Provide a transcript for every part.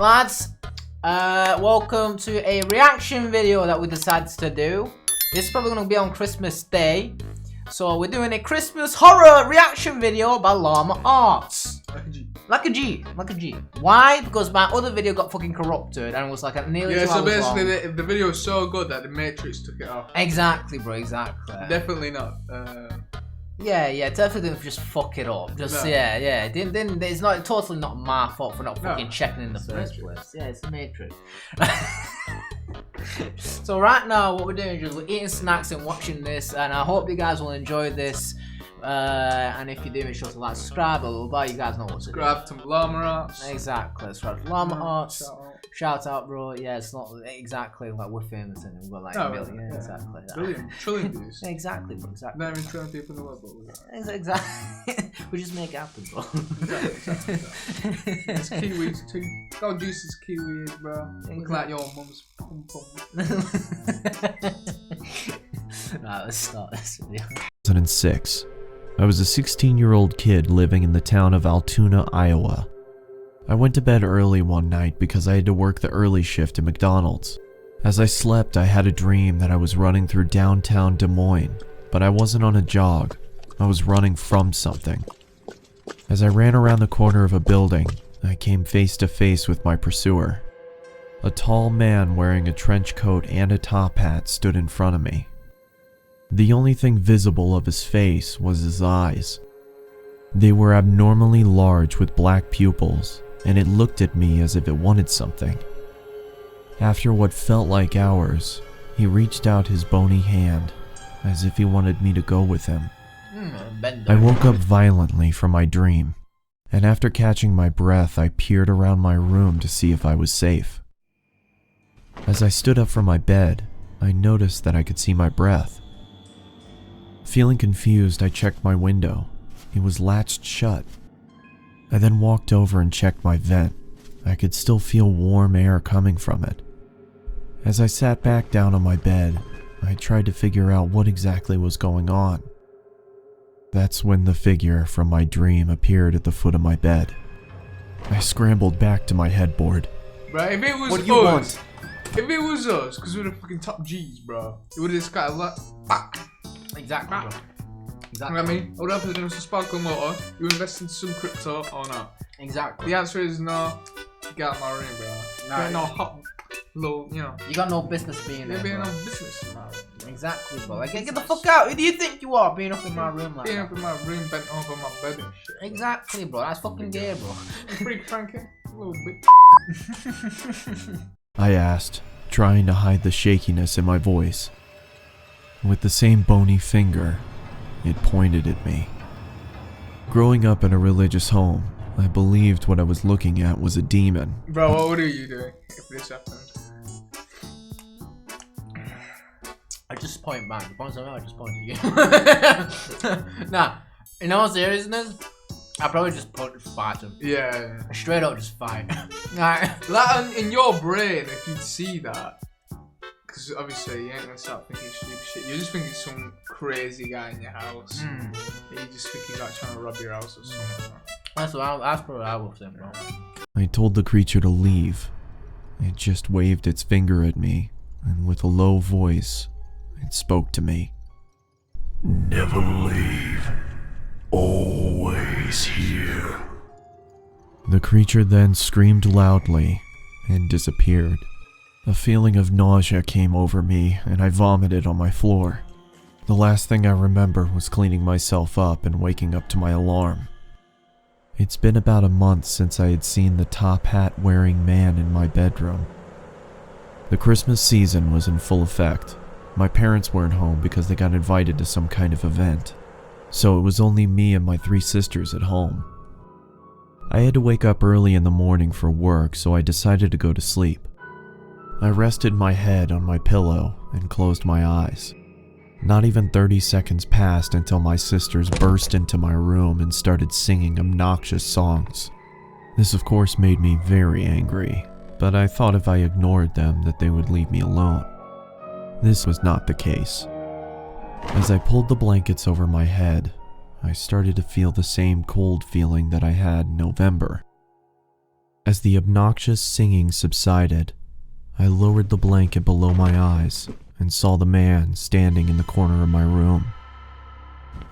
Lads, welcome to a reaction video that we decided to do. This is probably going to be on Christmas Day. So we're doing a Christmas horror reaction video by Llama Arts. Like a G. Why? Because my other video got fucking corrupted and it was like a nearly 2 hours so basically long. the video was so good that the Matrix took it off. Exactly, bro, exactly. Definitely not. Yeah, definitely didn't just fuck it up. Just, No. yeah. Didn't, it's not totally not my fault for not fucking checking in the first Matrix. place. Yeah, it's the Matrix. So right now, what we're doing is just we're eating snacks and watching this, and I hope you guys will enjoy this. And if you do, make sure to like, subscribe, blah blah blah. You guys know what to do. Subscribe to Llama Arts. Exactly, subscribe to Llama Arts. Shout out, bro. Yeah, it's not exactly like we're famous and we've got like a million. Yeah. Exactly. Billion, trillion views. Exactly, bro. Exactly. Not even trillion people in the world, but we got. Exactly. We just make it happen, bro. Exactly. It's Kiwis too. Go juices Kiwis, bro. Look like your mum's pum pum. Right, let's start this video. 2006. I was a 16-year-old kid living in the town of Altoona, Iowa. I went to bed early one night because I had to work the early shift at McDonald's. As I slept, I had a dream that I was running through downtown Des Moines, but I wasn't on a jog. I was running from something. As I ran around the corner of a building, I came face to face with my pursuer. A tall man wearing a trench coat and a top hat stood in front of me. The only thing visible of his face was his eyes. They were abnormally large with black pupils, and it looked at me as if it wanted something. After what felt like hours, he reached out his bony hand, as if he wanted me to go with him. I woke up violently from my dream, and after catching my breath, I peered around my room to see if I was safe. As I stood up from my bed, I noticed that I could see my breath. Feeling confused, I checked my window. It was latched shut. I then walked over and checked my vent. I could still feel warm air coming from it. As I sat back down on my bed, I tried to figure out what exactly was going on. That's when the figure from my dream appeared at the foot of my bed. I scrambled back to my headboard. Bro, if it was What do you us, if it was us, because we're the fucking top G's, bro, it would have just got a lot. Exactly, bro. You know what I mean? I would have to do some sparkling water. You invest in some crypto or not? Exactly. The answer is no. Get out of my room, bro. Nah, No hot, low, you know. You got no business being there, Being bro. no business in my room. Exactly, bro. Like, get the fuck out. Who do you think you are being up in my room like Being that? up in my room, bent over my bed and shit. Exactly, bro. That's fucking gay, bro. Freak Frankie, a little bit. I asked, trying to hide the shakiness in my voice. With the same bony finger, it pointed at me. Growing up in a religious home, I believed what I was looking at was a demon. Bro, what would you do if this happened? I just point back. You point something, I just point at you. Nah, in all seriousness, I probably just fight him. Yeah. Straight up, just fight. Alright. Like, in your brain, if you'd see that, because obviously you ain't gonna start thinking stupid shit. You just think it's some crazy guy in your house. And you just think he's like trying to rob your house or something. That's probably what I would think, bro. I told the creature to leave. It just waved its finger at me, and with a low voice, it spoke to me. Never leave. Always here. The creature then screamed loudly and disappeared. A feeling of nausea came over me, and I vomited on my floor. The last thing I remember was cleaning myself up and waking up to my alarm. It's been about a month since I had seen the top hat wearing man in my bedroom. The Christmas season was in full effect. My parents weren't home because they got invited to some kind of event, so it was only me and my 3 sisters at home. I had to wake up early in the morning for work, so I decided to go to sleep. I rested my head on my pillow and closed my eyes. Not even 30 seconds passed until my sisters burst into my room and started singing obnoxious songs. This of course made me very angry, but I thought if I ignored them that they would leave me alone. This was not the case. As I pulled the blankets over my head, I started to feel the same cold feeling that I had in November. As the obnoxious singing subsided, I lowered the blanket below my eyes and saw the man standing in the corner of my room.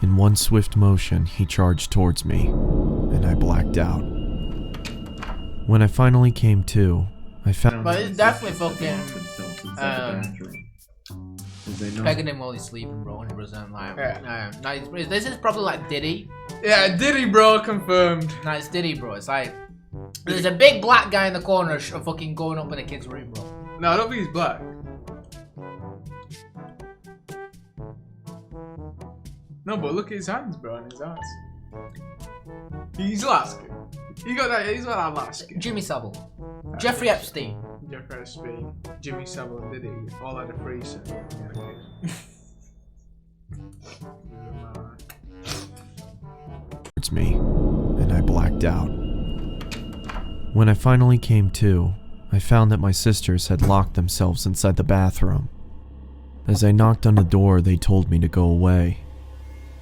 In one swift motion, he charged towards me, and I blacked out. When I finally came to, I found... But it's definitely fucking pegging him while he's sleeping, bro. 100%. Like, this is probably like Diddy. Yeah, Diddy, bro, confirmed. No, it's Diddy, bro. It's like there's a big black guy in the corner fucking going up in a kid's room, bro. No, I don't think he's black. No, but look at his hands, bro, and his eyes. He's Alaskan. He's got that Alaskan. Jimmy Savile. Jeffrey Epstein. Jeffrey Epstein. Jimmy Savile and Diddy. All had a threesome. Towards me, and I blacked out. When I finally came to, I found that my sisters had locked themselves inside the bathroom. As I knocked on the door, they told me to go away.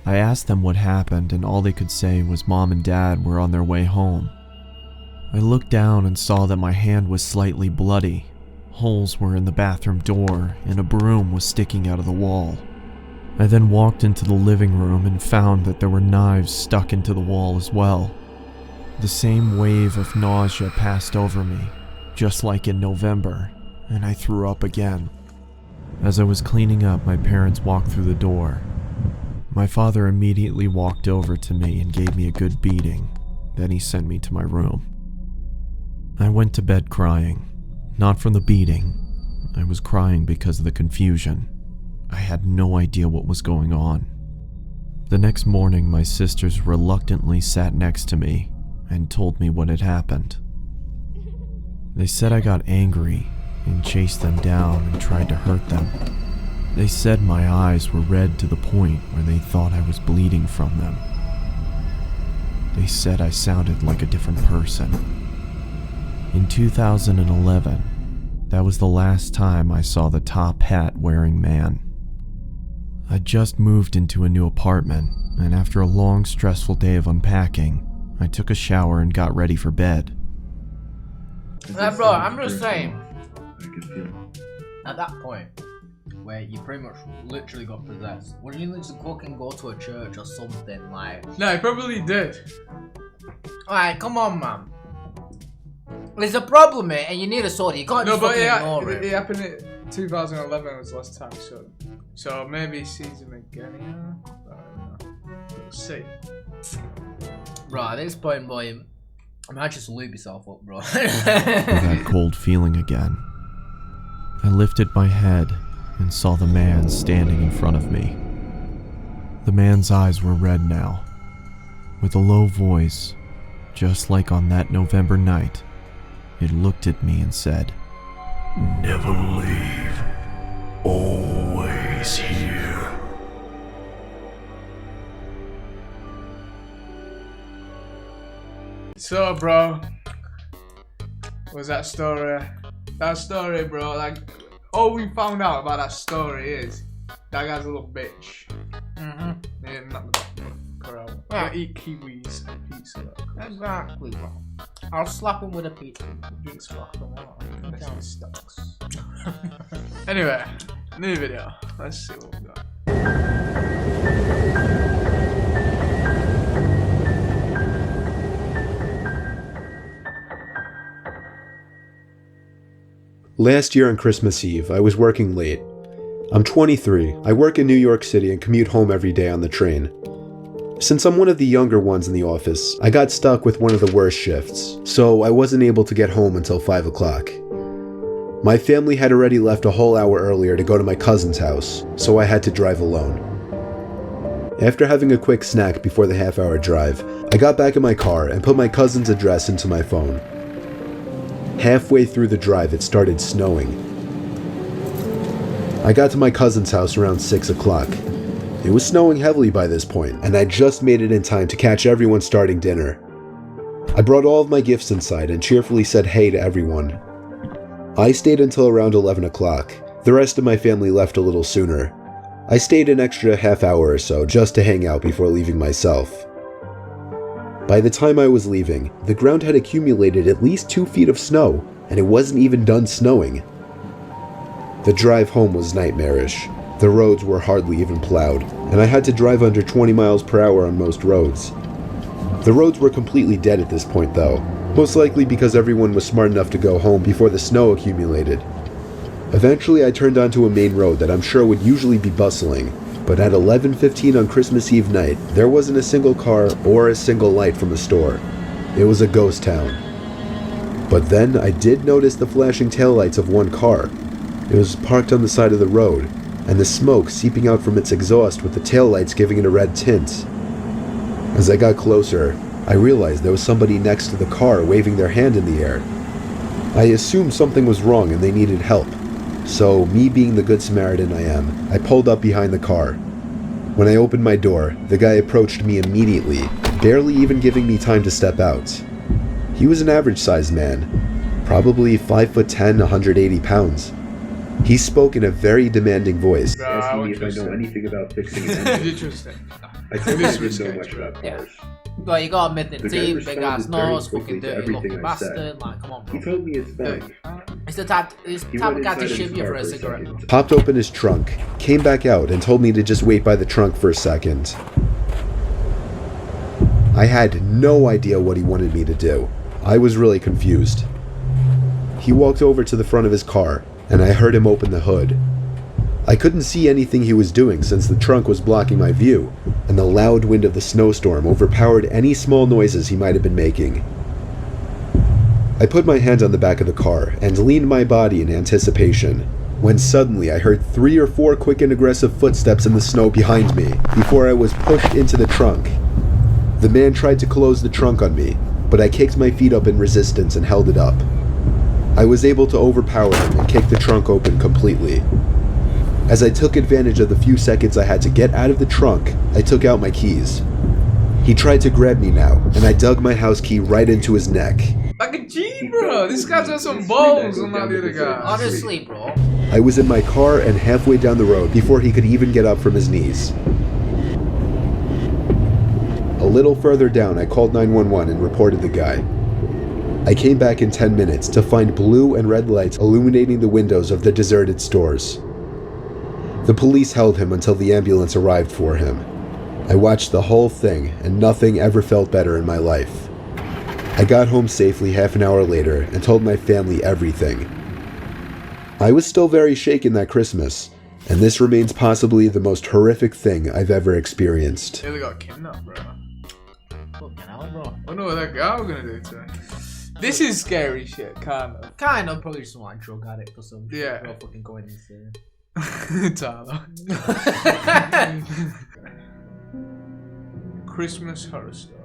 I asked them what happened, and all they could say was Mom and Dad were on their way home. I looked down and saw that my hand was slightly bloody. Holes were in the bathroom door, and a broom was sticking out of the wall. I then walked into the living room and found that there were knives stuck into the wall as well. The same wave of nausea passed over me, just like in November, and I threw up again. As I was cleaning up, my parents walked through the door. My father immediately walked over to me and gave me a good beating. Then he sent me to my room. I went to bed crying, not from the beating. I was crying because of the confusion. I had no idea what was going on. The next morning, my sisters reluctantly sat next to me and told me what had happened. They said I got angry and chased them down and tried to hurt them. They said my eyes were red to the point where they thought I was bleeding from them. They said I sounded like a different person. In 2011, that was the last time I saw the top hat wearing man. I just moved into a new apartment, and after a long, stressful day of unpacking, I took a shower and got ready for bed. Bro, I'm just saying, at that point, where you pretty much literally got possessed, wouldn't you just fucking go to a church or something, like... No, he probably did. Alright, come on, man. There's a problem here, and you need a sword. You can't just fucking ignore it. It happened in 2011 was the last time, so maybe he sees him again, you know? I don't know. We'll see. Bro, at this point, boy, I might just lube yourself up, bro. That cold feeling again. I lifted my head and saw the man standing in front of me. The man's eyes were red now. With a low voice, just like on that November night, it looked at me and said, Never leave. Always here. So, bro, was that story? That story, bro, like, all we found out about that story is that guy's a little bitch. Yeah, not the corral. Yeah. Eat kiwis and pizza. Exactly, bro. I'll slap him with a pizza. Drink sparkling water. That's stocks. Anyway, new video. Let's see what we got. Last year on Christmas Eve, I was working late. I'm 23, I work in New York City and commute home every day on the train. Since I'm one of the younger ones in the office, I got stuck with one of the worst shifts, so I wasn't able to get home until 5 o'clock. My family had already left a whole hour earlier to go to my cousin's house, so I had to drive alone. After having a quick snack before the half-hour drive, I got back in my car and put my cousin's address into my phone. Halfway through the drive, it started snowing. I got to my cousin's house around 6 o'clock. It was snowing heavily by this point, and I just made it in time to catch everyone starting dinner. I brought all of my gifts inside and cheerfully said hey to everyone. I stayed until around 11 o'clock. The rest of my family left a little sooner. I stayed an extra half hour or so just to hang out before leaving myself. By the time I was leaving, the ground had accumulated at least 2 feet of snow, and it wasn't even done snowing. The drive home was nightmarish. The roads were hardly even plowed, and I had to drive under 20 miles per hour on most roads. The roads were completely dead at this point though, most likely because everyone was smart enough to go home before the snow accumulated. Eventually I turned onto a main road that I'm sure would usually be bustling, but at 11:15 on Christmas Eve night, there wasn't a single car or a single light from the store. It was a ghost town. But then I did notice the flashing taillights of one car. It was parked on the side of the road, and the smoke seeping out from its exhaust with the taillights giving it a red tint. As I got closer, I realized there was somebody next to the car waving their hand in the air. I assumed something was wrong and they needed help. So, me being the good Samaritan I am, I pulled up behind the car. When I opened my door, the guy approached me immediately, barely even giving me time to step out. He was an average-sized man, probably 5'10", 180 pounds. He spoke in a very demanding voice. Asking me if I know anything about fixing an engine. Interesting. I told him I didn't know much about cars. But you gotta admit the The guy team, big responded ass very nose, quickly fucking to dirty everything looking I said. bastard. Like, come on, He bro. told me it's fine. It's the type of guy to ship you for a cigarette. Popped open his trunk, came back out, and told me to just wait by the trunk for a second. I had no idea what he wanted me to do. I was really confused. He walked over to the front of his car, and I heard him open the hood. I couldn't see anything he was doing since the trunk was blocking my view, and the loud wind of the snowstorm overpowered any small noises he might have been making. I put my hand on the back of the car and leaned my body in anticipation, when suddenly I heard 3 or 4 quick and aggressive footsteps in the snow behind me before I was pushed into the trunk. The man tried to close the trunk on me, but I kicked my feet up in resistance and held it up. I was able to overpower him and kick the trunk open completely. As I took advantage of the few seconds I had to get out of the trunk, I took out my keys. He tried to grab me now, and I dug my house key right into his neck. Like a G, bro. This guy's got some balls on the other guy. Honestly, bro. I was in my car and halfway down the road before he could even get up from his knees. A little further down, I called 911 and reported the guy. I came back in 10 minutes to find blue and red lights illuminating the windows of the deserted stores. The police held him until the ambulance arrived for him. I watched the whole thing, and nothing ever felt better in my life. I got home safely half an hour later and told my family everything. I was still very shaken that Christmas, and this remains possibly the most horrific thing I've ever experienced. Yeah, they got kidnapped, bro. Fucking hell, bro. I know what that guy was gonna do to him. This is scary shit, kind of. Kind of, probably just like drug addict or something. Yeah. Bro, fucking going insane. Tyler. Christmas horror story.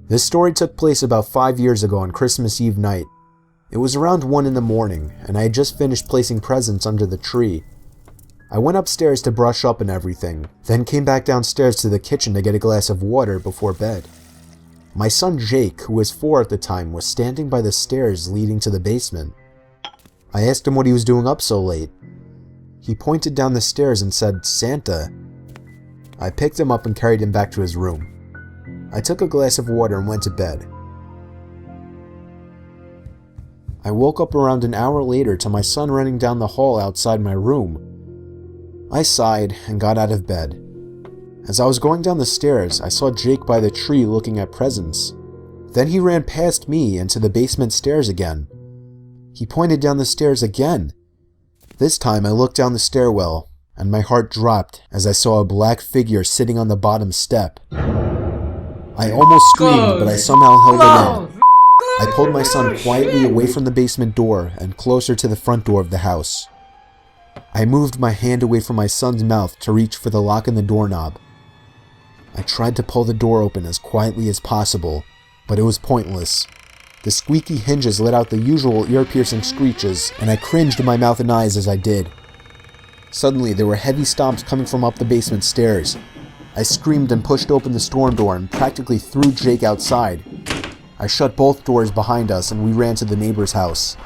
This story took place about 5 years ago on Christmas Eve night. It was around 1 in the morning, and I had just finished placing presents under the tree. I went upstairs to brush up and everything, then came back downstairs to the kitchen to get a glass of water before bed. My son Jake, who was 4 at the time, was standing by the stairs leading to the basement. I asked him what he was doing up so late. He pointed down the stairs and said, "Santa." I picked him up and carried him back to his room. I took a glass of water and went to bed. I woke up around an hour later to my son running down the hall outside my room. I sighed and got out of bed. As I was going down the stairs, I saw Jake by the tree looking at presents. Then he ran past me into the basement stairs again. He pointed down the stairs again. This time I looked down the stairwell, and my heart dropped as I saw a black figure sitting on the bottom step. I almost screamed, but I somehow held it in. I pulled my son quietly away from the basement door and closer to the front door of the house. I moved my hand away from my son's mouth to reach for the lock in the doorknob. I tried to pull the door open as quietly as possible, but it was pointless. The squeaky hinges let out the usual ear-piercing screeches, and I cringed in my mouth and eyes as I did. Suddenly, there were heavy stomps coming from up the basement stairs. I screamed and pushed open the storm door and practically threw Jake outside. I shut both doors behind us and we ran to the neighbor's house.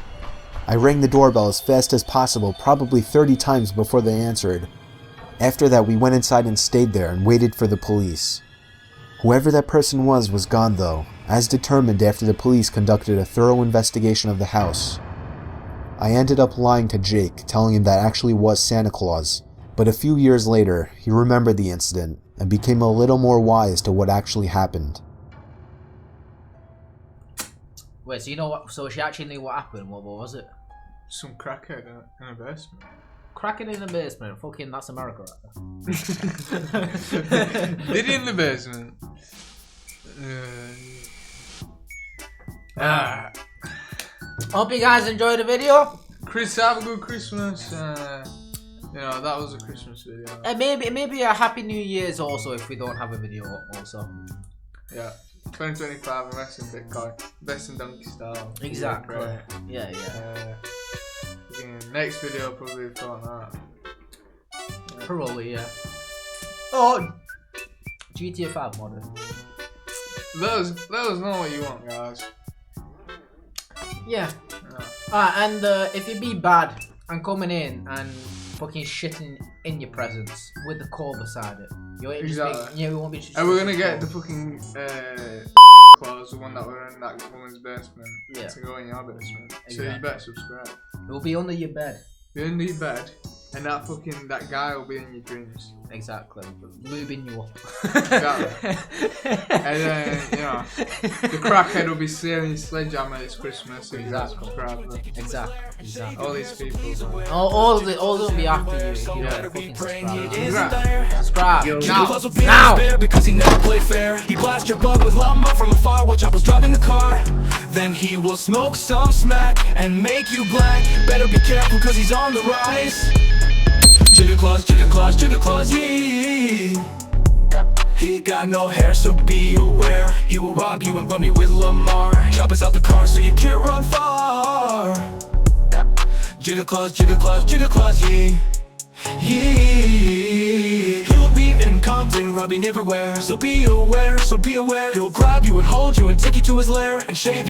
I rang the doorbell as fast as possible, probably 30 times before they answered. After that, we went inside and stayed there and waited for the police. Whoever that person was gone though, as determined after the police conducted a thorough investigation of the house. I ended up lying to Jake, telling him that actually was Santa Claus, but a few years later, he remembered the incident and became a little more wise to what actually happened. Wait, so you know what? So she actually knew what happened. What was it? Some crackhead in a basement. Cracking in the basement. Fucking, that's America right Did he in the basement? Hope you guys enjoyed the video. Chris, have a good Christmas. You know, that was a Christmas video. And maybe a Happy New Year's also if we don't have a video also. Yeah. 2025, invest in Bitcoin. Invest in Donkey Style. Exactly. Great. Yeah. Next video probably for that. Probably, yeah. Oh! GTA 5 modern. Let us know what you want, guys. Yeah. And if you be bad and coming in and fucking shitting in your presents with the core beside it, you won't Exactly. we won't be. And we're gonna get the fucking clause, the one that were in that woman's basement, to go in your basement. Exactly. So you better subscribe. It will be under your bed. You're in your bed, and that guy will be in your dreams. Exactly. Lubing you up. Exactly. And then, you know, the crackhead will be sailing his sledgehammer this Christmas. So Exactly. Exactly. All these people. All of them will be after you. You Yeah. know, fucking Subscribe. subscribe. Now! Because he never played fair. He blasts your bug with lumber from afar while Chopper's driving the car. Then he will smoke some smack and make you black. Better be careful cause he's on the rise. Jigga Claus, yeah. He got no hair, so be aware. He will rob you and run you with Lamar. Chopper's out the car so you can't run far. Jigga Claus, yeah. He'll be in Compton, robbing everywhere. So be aware. He'll grab you and hold you and take you to his lair and shave